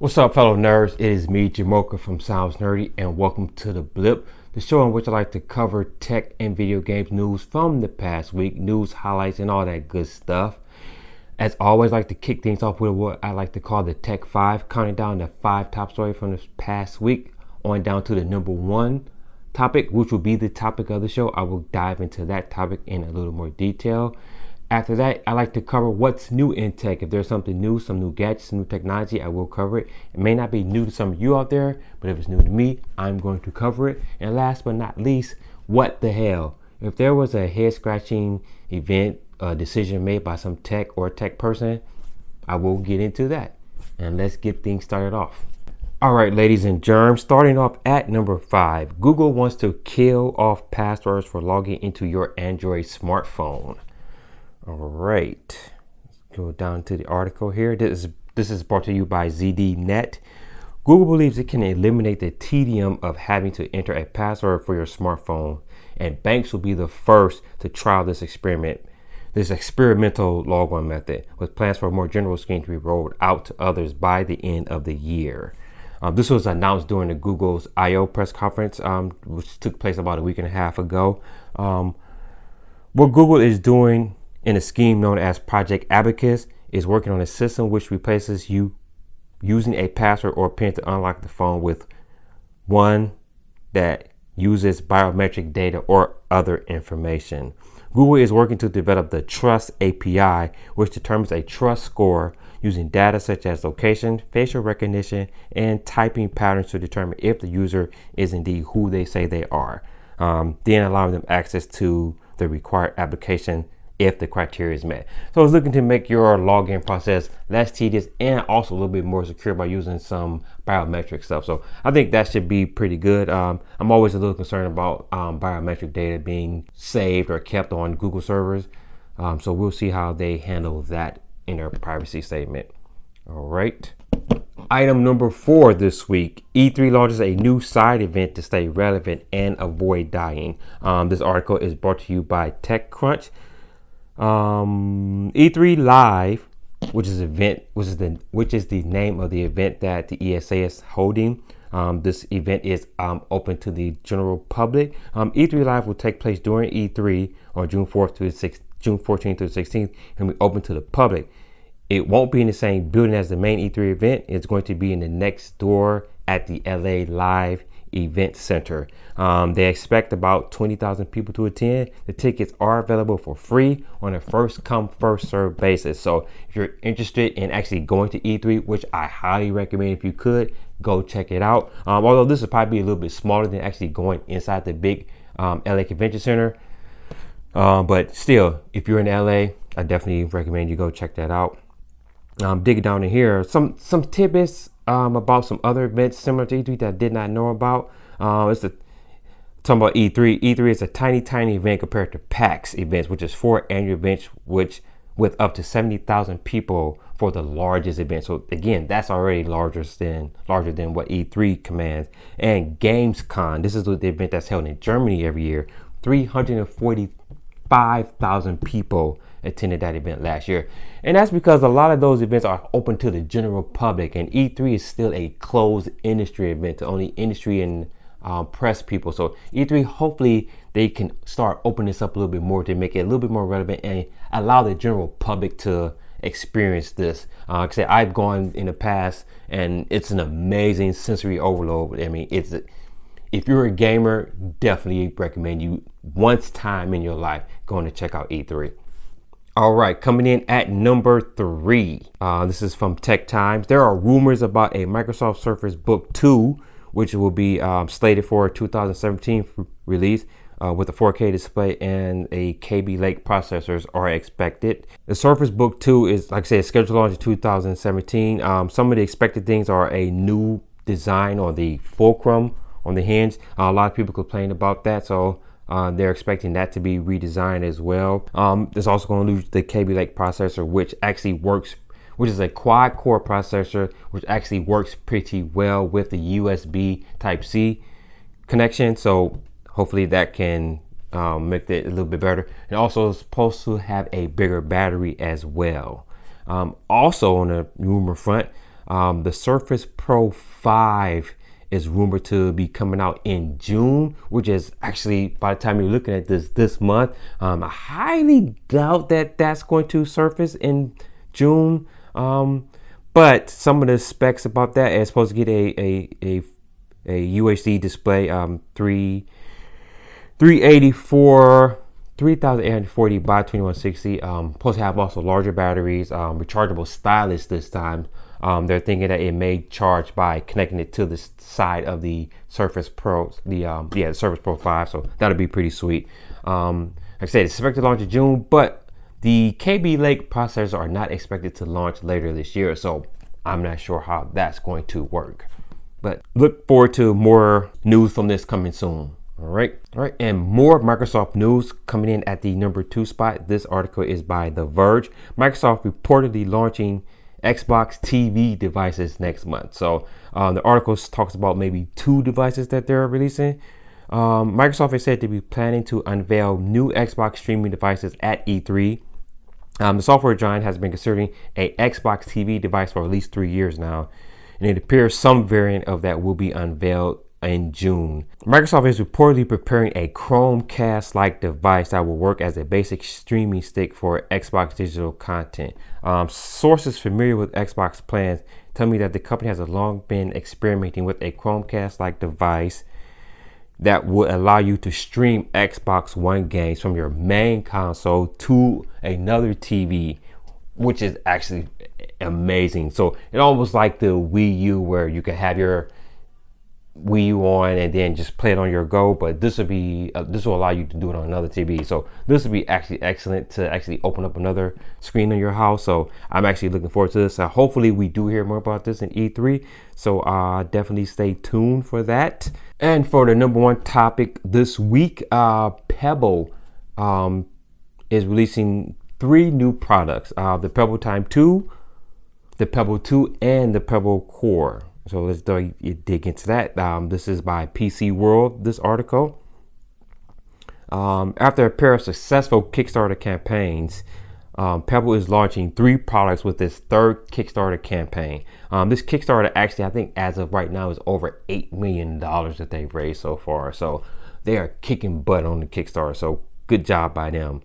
What's up, fellow nerds? It is me, Jamocha from Sounds Nerdy, and welcome to the Blip, the show in which I like to cover tech and video games news from the past week, news highlights, and all that good stuff. As always, I like to kick things off with what I like to call the Tech 5, counting down the 5 top stories from this past week, on down to the number 1 topic, which will be the topic of the show. I will dive into that topic in a little more detail. After that, I like to cover what's new in tech. If there's something new, some new gadgets, some new technology, I will cover it. It may not be new to some of you out there, but if it's new to me, I'm going to cover it. And last but not least, what the hell? If there was a head-scratching event, a decision made by some tech or tech person, I will get into that. And let's get things started off. All right, ladies and germs, starting off at number 5. Google wants to kill off passwords for logging into your Android smartphone. All right, let's go down to the article here. This is brought to you by ZDNet. Google believes it can eliminate the tedium of having to enter a password for your smartphone, and banks will be the first to trial this experimental log-on method, with plans for a more general scheme to be rolled out to others by the end of the year. This was announced during the Google's I/O press conference, which took place about a week and a half ago. What Google is doing in a scheme known as Project Abacus is working on a system which replaces you using a password or PIN to unlock the phone with one that uses biometric data or other information. Google is working to develop the Trust API, which determines a trust score using data such as location, facial recognition, and typing patterns to determine if the user is indeed who they say they are, then allowing them access to the required application if the criteria is met. So it's looking to make your login process less tedious and also a little bit more secure by using some biometric stuff. So I think that should be pretty good. I'm always a little concerned about biometric data being saved or kept on Google servers. So we'll see how they handle that in their privacy statement. All right. Item number 4 this week, E3 launches a new side event to stay relevant and avoid dying. This article is brought to you by TechCrunch. E3 Live, which is the name of the event that the ESA is holding. This event is open to the general public. E3 Live will take place during E3 on June 14th through the 16th, and be open to the public. It won't be in the same building as the main E3 event. It's going to be in the next door at the LA Live Event Center. They expect about 20,000 people to attend. The tickets are available for free on a first come first served basis. So if you're interested in actually going to E3, which I highly recommend, if you could go check it out. Although this would probably be a little bit smaller than actually going inside the big LA Convention Center. But still, if you're in LA, I definitely recommend you go check that out. Digging down in here, some tidbits about some other events similar to E3 that I did not know about. Talking about E3. E3 is a tiny event compared to PAX events, which is 4 annual events, which with up to 70,000 people for the largest event. So again, that's already larger than what E3 commands. And Gamescom, this is the event that's held in Germany every year. 345,000 people attended that event last year, and that's because a lot of those events are open to the general public, and E3 is still a closed industry event to only industry and press people. So E3, hopefully they can start opening this up a little bit more to make it a little bit more relevant and allow the general public to experience this. Like I said, I've gone in the past and it's an amazing sensory overload. I mean, if you're a gamer, definitely recommend you once time in your life going to check out E3. All right, coming in at number 3. This is from Tech Times. There are rumors about a Microsoft Surface Book 2, which will be slated for a 2017 release with a 4K display and a Kaby Lake processors are expected. The Surface Book 2 is, like I said, scheduled to launch in 2017. Some of the expected things are a new design on the fulcrum on the hinge. A lot of people complain about that, so they're expecting that to be redesigned as well. It's also going to lose the Kaby Lake processor, which is a quad core processor, which actually works pretty well with the USB Type-C connection. So hopefully that can make it a little bit better. And also it's supposed to have a bigger battery as well. Also on the rumor front, The Surface Pro 5 is rumored to be coming out in June, which is actually, by the time you're looking at this month, I highly doubt that that's going to surface in June. But some of the specs about that is supposed to get a UHD display, 3840 by 2160. Supposed to have also larger batteries, rechargeable stylus this time. They're thinking that it may charge by connecting it to the side of the Surface Pro, the Surface Pro 5. So that'll be pretty sweet. Like I said, it's expected to launch in June, but the KB Lake processors are not expected to launch later this year. So I'm not sure how that's going to work. But look forward to more news from this coming soon. All right. And more Microsoft news coming in at the number 2 spot. This article is by The Verge. Microsoft reportedly launching Xbox TV devices next month. So the article talks about maybe 2 devices that they're releasing. Microsoft is said to be planning to unveil new Xbox streaming devices at E3. The software giant has been considering a Xbox TV device for at least 3 years now, and it appears some variant of that will be unveiled in June. Microsoft is reportedly preparing a Chromecast-like device that will work as a basic streaming stick for Xbox digital content. Sources familiar with Xbox plans tell me that the company has long been experimenting with a Chromecast-like device that would allow you to stream Xbox One games from your main console to another TV, which is actually amazing. So it's almost like the Wii U, where you can have your Wii U on and then just play it on your go, but this will allow you to do it on another TV. So this would be actually excellent to actually open up another screen in your house. So I'm actually looking forward to this. Hopefully we do hear more about this in E3. So definitely stay tuned for that. And for the number 1 topic this week, Pebble is releasing 3 new products: the Pebble Time 2, the Pebble 2, and the Pebble Core. So let's dig into that. This is by PC World, this article. After a pair of successful Kickstarter campaigns, Pebble is launching 3 products with this 3rd Kickstarter campaign. This Kickstarter actually, I think as of right now, is over $8 million that they've raised so far. So they are kicking butt on the Kickstarter. So good job by them.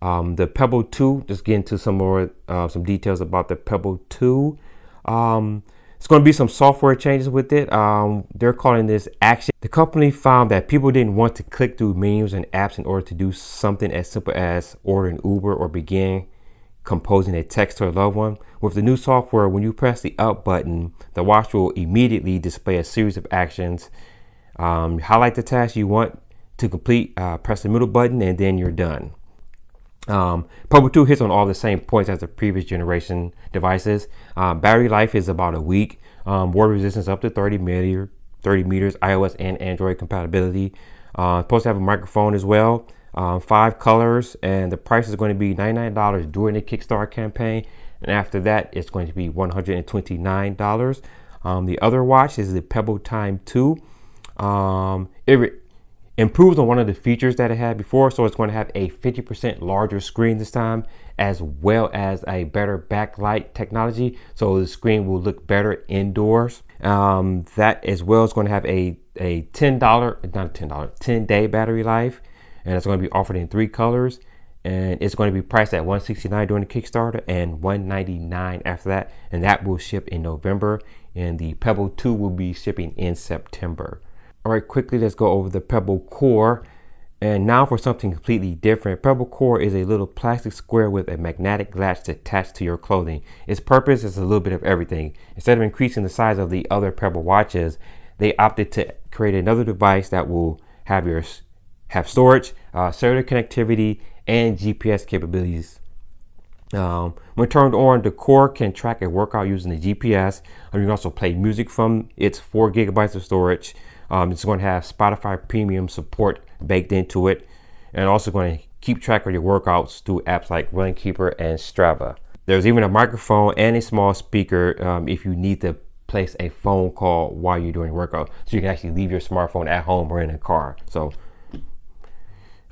The Pebble 2, just get into some details about the Pebble 2. It's going to be some software changes with it. They're calling this action. The company found that people didn't want to click through menus and apps in order to do something as simple as order an Uber or begin composing a text to a loved one. With the new software, when you press the up button, the watch will immediately display a series of actions. Highlight the task you want to complete, press the middle button, and then you're done. Pebble 2 hits on all the same points as the previous generation devices. Battery life is about a week. Water resistance up to 30 meters. iOS and Android compatibility. Supposed to have a microphone as well. 5 colors, and the price is going to be $99 during the Kickstarter campaign, and after that it's going to be $129. The other watch is the Pebble Time 2. It improves on one of the features that it had before, so it's going to have a 50% larger screen this time, as well as a better backlight technology, so the screen will look better indoors. That as well is going to have a $10-day battery life, and it's going to be offered in 3 colors, and it's going to be priced at $169 during the Kickstarter and $199 after that, and that will ship in November, and the Pebble 2 will be shipping in September. All right, quickly, let's go over the Pebble Core. And now for something completely different. Pebble Core is a little plastic square with a magnetic latch attached to your clothing. Its purpose is a little bit of everything. Instead of increasing the size of the other Pebble watches, they opted to create another device that will have storage, cellular connectivity, and GPS capabilities. When turned on, the Core can track a workout using the GPS. You can also play music from its 4 gigabytes of storage. It's going to have Spotify Premium support baked into it, and also going to keep track of your workouts through apps like Running Keeper and Strava. There's even a microphone and a small speaker if you need to place a phone call while you're doing a workout, so you can actually leave your smartphone at home or in a car. So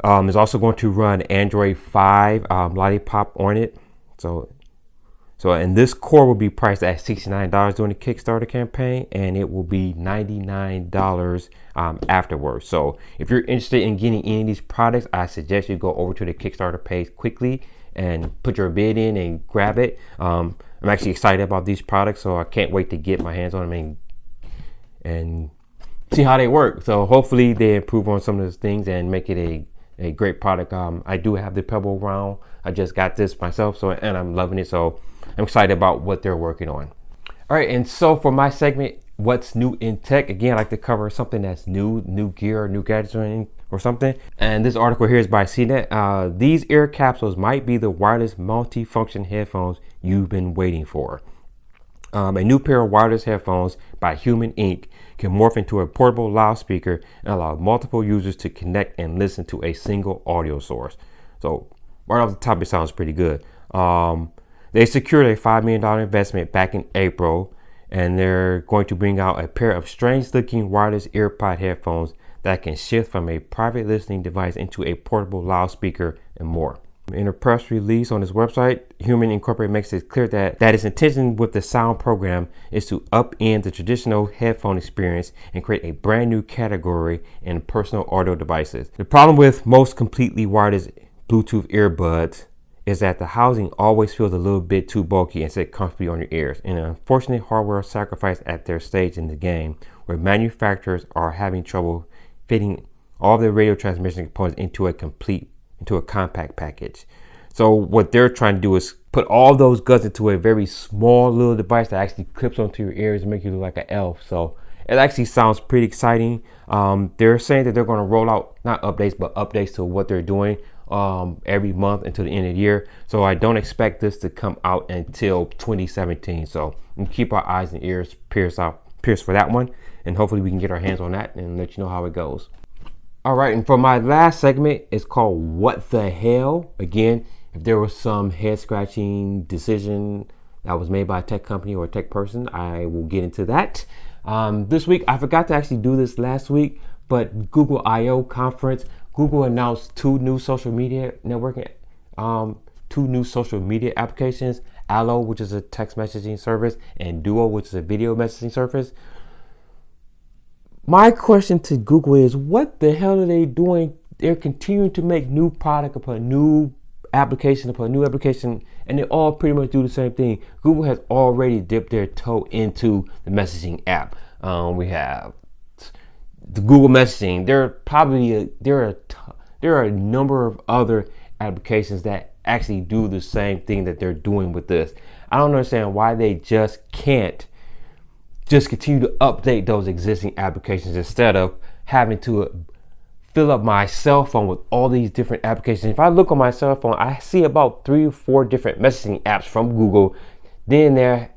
it's also going to run Android 5 Lollipop on it. So So, and this core will be priced at $69 during the Kickstarter campaign, and it will be $99 afterwards. So if you're interested in getting any of these products, I suggest you go over to the Kickstarter page quickly and put your bid in and grab it. I'm actually excited about these products, so I can't wait to get my hands on them and see how they work. So hopefully they improve on some of those things and make it a great product. I do have the Pebble round. I just got this myself, and I'm loving it. So I'm excited about what they're working on. All right, and so for my segment, what's new in tech? Again, I like to cover something that's new gear, new gadgets or something. And this article here is by CNET. These ear capsules might be the wireless multi-function headphones you've been waiting for. A new pair of wireless headphones by Human Inc. can morph into a portable loudspeaker and allow multiple users to connect and listen to a single audio source. So right off the top, it sounds pretty good. They secured a $5 million investment back in April, and they're going to bring out a pair of strange-looking wireless earpod headphones that can shift from a private listening device into a portable loudspeaker and more. In a press release on its website, Human Incorporated makes it clear that its intention with the sound program is to upend the traditional headphone experience and create a brand new category in personal audio devices. The problem with most completely wireless Bluetooth earbuds is that the housing always feels a little bit too bulky and sit comfortably on your ears, an unfortunate hardware sacrifice at their stage in the game, where manufacturers are having trouble fitting all their radio transmission components into a compact package. So what they're trying to do is put all those guts into a very small little device that actually clips onto your ears and make you look like an elf. So it actually sounds pretty exciting. They're saying that they're going to roll out not updates, but updates to what they're doing every month until the end of the year. So I don't expect this to come out until 2017. So we keep our eyes and ears pierced for that one, and hopefully we can get our hands on that and let you know how it goes. All right, and for my last segment, it's called What the Hell? Again, if there was some head scratching decision that was made by a tech company or a tech person, I will get into that. This week, I forgot to actually do this last week, but Google I/O conference, Google announced two new social media applications, Allo, which is a text messaging service, and Duo, which is a video messaging service. My question to Google is, what the hell are they doing? They're continuing to make new product upon new application, and they all pretty much do the same thing. Google has already dipped their toe into the messaging app. We have the Google Messaging. There are a number of other applications that actually do the same thing that they're doing with this. I don't understand why they just can't just continue to update those existing applications instead of having to fill up my cell phone with all these different applications. If I look on my cell phone, I see about 3 or 4 different messaging apps from Google. Then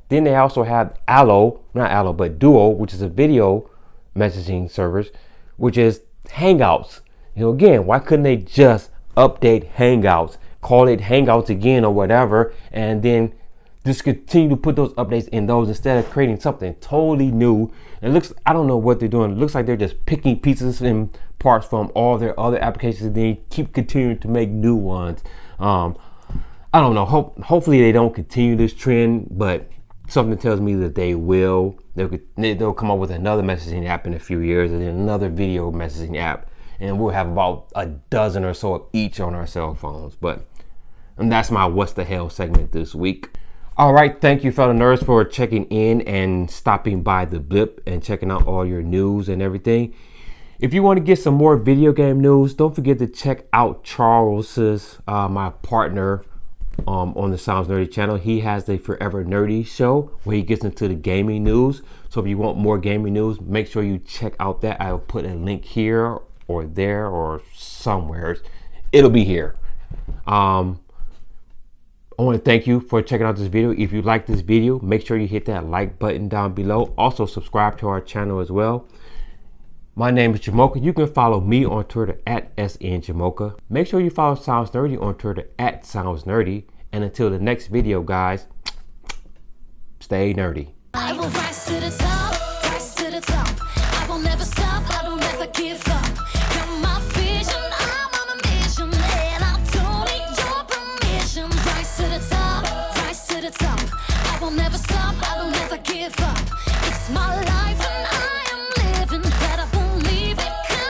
they also have Duo, which is a video messaging service, which is Hangouts. Again, why couldn't they just update Hangouts, call it Hangouts again or whatever, and then just continue to put those updates in those instead of creating something totally new? I don't know what they're doing. It looks like they're just picking pieces and parts from all their other applications and they keep continuing to make new ones. I don't know. Hopefully they don't continue this trend, but something tells me that they will. They'll come up with another messaging app in a few years, and then another video messaging app, and we'll have about a dozen or so of each on our cell phones. And that's my What's the Hell segment this week. All right, thank you, fellow nerds, for checking in and stopping by the Blip and checking out all your news and everything. If you want to get some more video game news, don't forget to check out Charles's, my partner, on the Sounds Nerdy channel. He has the Forever Nerdy show where he gets into the gaming news. So if you want more gaming news, make sure you check out that. I'll put a link here or there or somewhere. It'll be here. I want to thank you for checking out this video. If you like this video, make sure you hit that like button down below. Also subscribe to our channel as well. My name is Jamocha. You can follow me on Twitter at SNJamocha. Make sure you follow Sounds Nerdy on Twitter at Sounds Nerdy. And until the next video, guys, stay nerdy. I will rise to the top, rise to the top. I will never stop, I will never give up. You're my vision, I'm on a mission, and I don't need your permission. Rise to the top, rise to the top. the top. I will never stop, I will never give up.